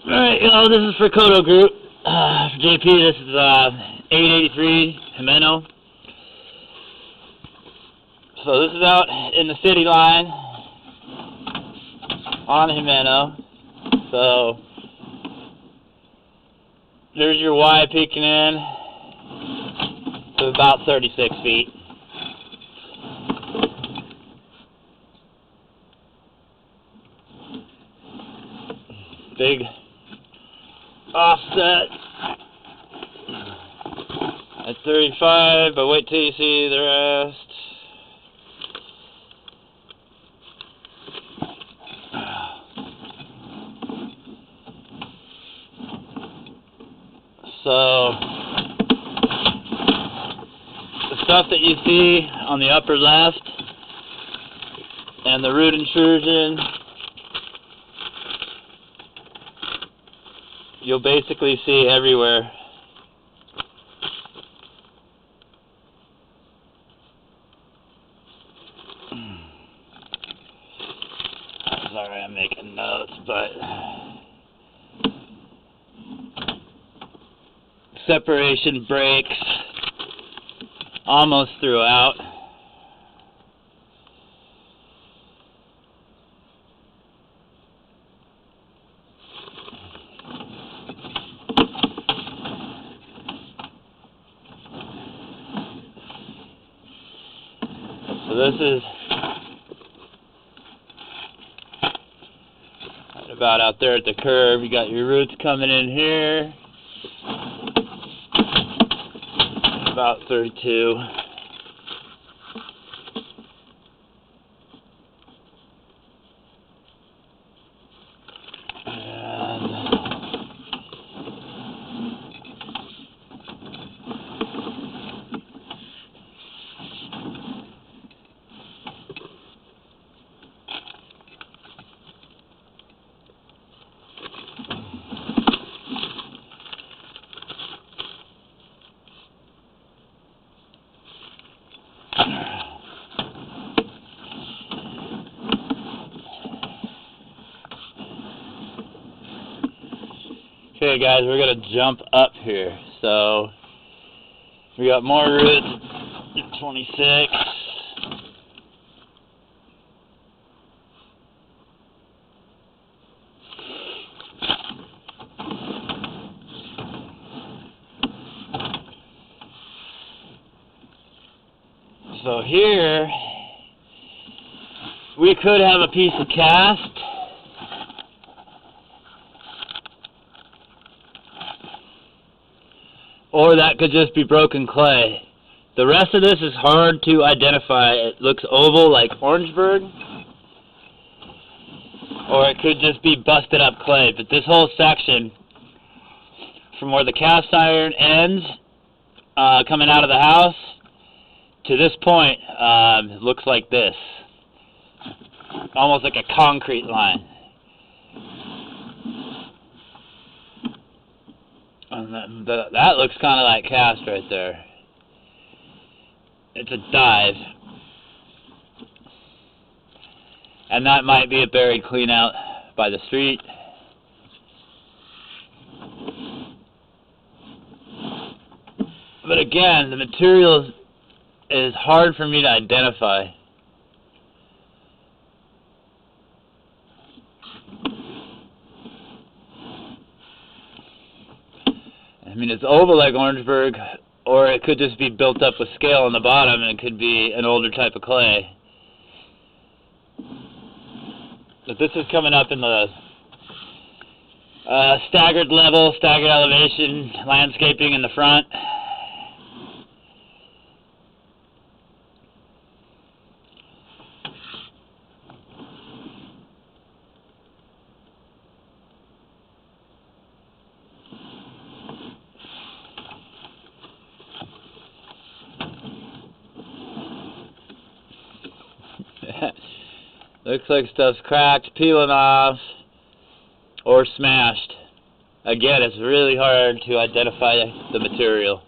Alright, y'all, this is for Kodo Group. For JP, this is 883 Jimeno. So this is out in the city line on Jimeno. So there's your Y peeking in to about 36 feet. Big offset at 35, but wait till you see the rest. So the stuff that you see on the upper left and the root intrusion, you'll basically see everywhere. Sorry, I'm making notes, but separation breaks almost throughout. So this is about out there at the curve. You got your roots coming in here, about 32. Okay guys, we're going to jump up here. So we got more roots at 26. So here we could have a piece of cast, or that could just be broken clay. The rest of this is hard to identify. It looks oval like Orangeburg, or it could just be busted up clay. But this whole section, from where the cast iron ends, coming out of the house, to this point, it looks like this. Almost like a concrete line. And that looks kind of like cast right there. It's a dive. And that might be a buried clean out by the street. But again, the material is hard for me to identify. I mean, it's oval like Orangeburg, or it could just be built up with scale on the bottom, and it could be an older type of clay. But this is coming up in the staggered level, staggered elevation, landscaping in the front. Looks like stuff's cracked, peeling off, or smashed. Again, it's really hard to identify the material.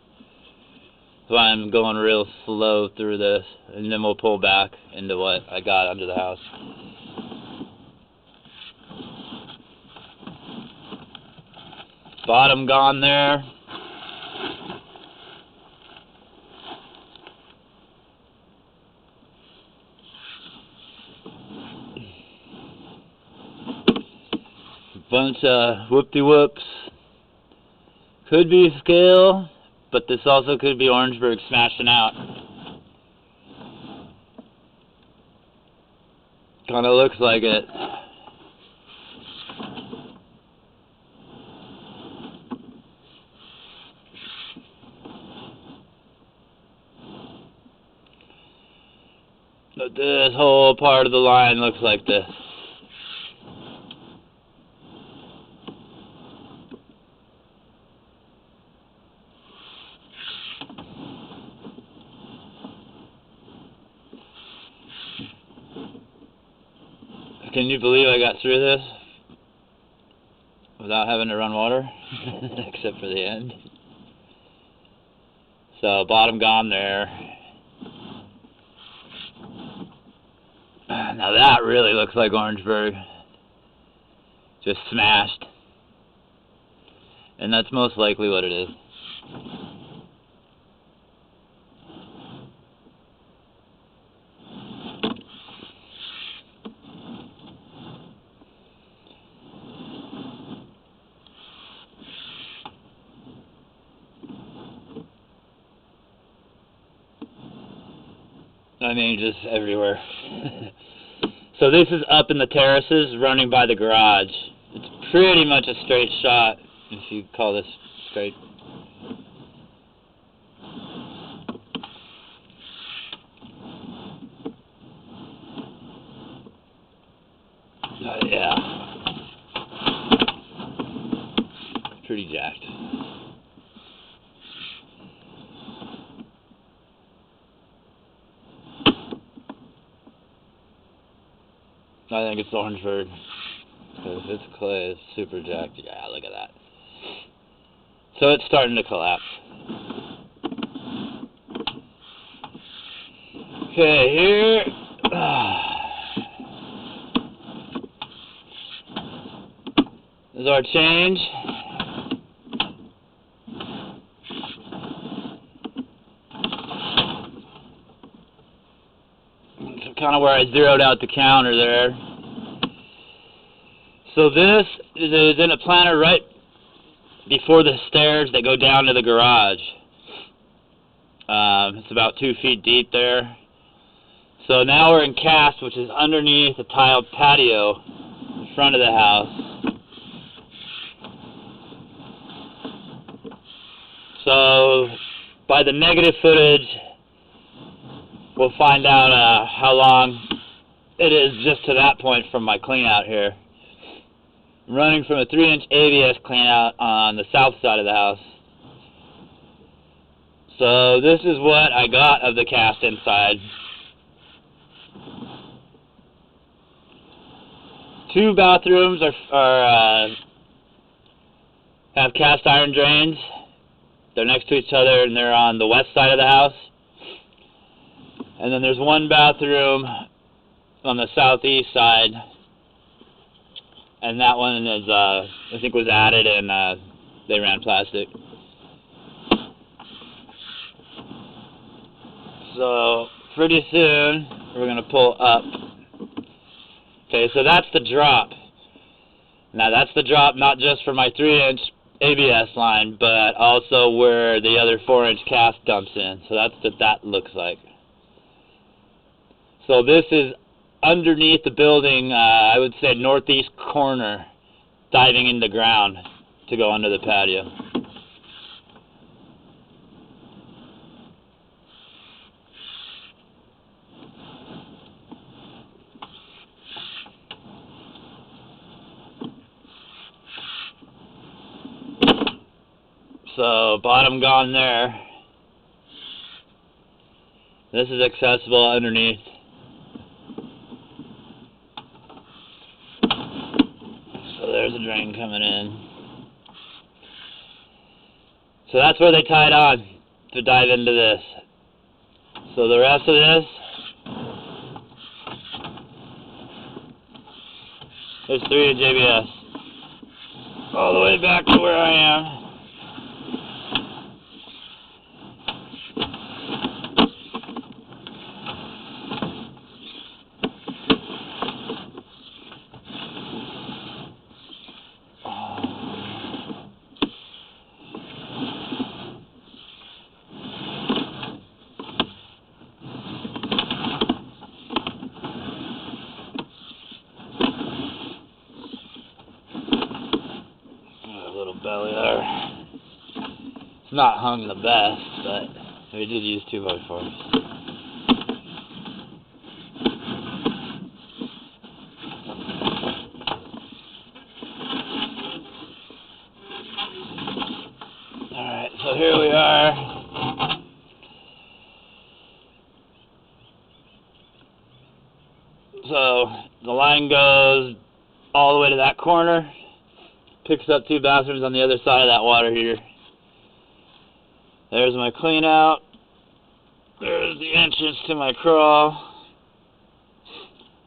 That's why I'm going real slow through this, and then we'll pull back into what I got under the house. Bottom gone there. Bunch of whoop-de-whoops. Could be scale, but this also could be Orangeburg smashing out. Kinda looks like it. But this whole part of the line looks like this. Can you believe I got through this without having to run water? Except for the end. So, bottom gone there. Now that really looks like Orangeburg. Just smashed. And that's most likely what it is. I mean, just everywhere. So this is up in the terraces, running by the garage. It's pretty much a straight shot, if you call this straight. Yeah. Pretty jacked. I think it's Orangeburg. Because if it's clay, it's super jacked. Yeah, look at that. So it's starting to collapse. Okay, here. Is our change. Kind of where I zeroed out the counter there. So this is in a planter right before the stairs that go down to the garage. It's about 2 feet deep there. So now we're in cast, which is underneath a tiled patio in front of the house. So by the negative footage, we'll find out how long it is just to that point from my clean out here. I'm running from a 3-inch ABS clean out on the south side of the house. So this is what I got of the cast inside. 2 bathrooms have cast iron drains. They're next to each other and they're on the west side of the house. And then there's 1 bathroom on the southeast side, and that one is, I think, was added and they ran plastic. So pretty soon we're gonna pull up. Okay, so that's the drop. Now that's the drop not just for my 3-inch ABS line, but also where the other 4-inch cast dumps in. So that's what that looks like. So this is underneath the building, I would say northeast corner, diving in the ground to go under the patio. So bottom gone there. This is accessible underneath. So there's a drain coming in. So that's where they tied on to dive into this. So the rest of this is 3-inch ABS. all the way back to where I am. Little belly there. It's not hung the best, but we did use 2x4s. Alright, so here we are. So the line goes all the way to that corner. Picks up 2 bathrooms on the other side of that water heater. There's my clean out. There's the entrance to my crawl.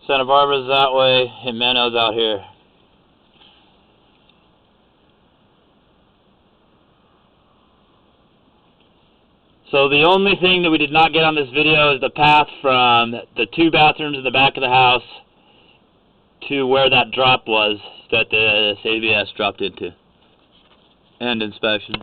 Santa Barbara's that way, and Menno's out here. So the only thing that we did not get on this video is the path from the 2 bathrooms in the back of the house to where that drop was that the ABS dropped into. End inspection.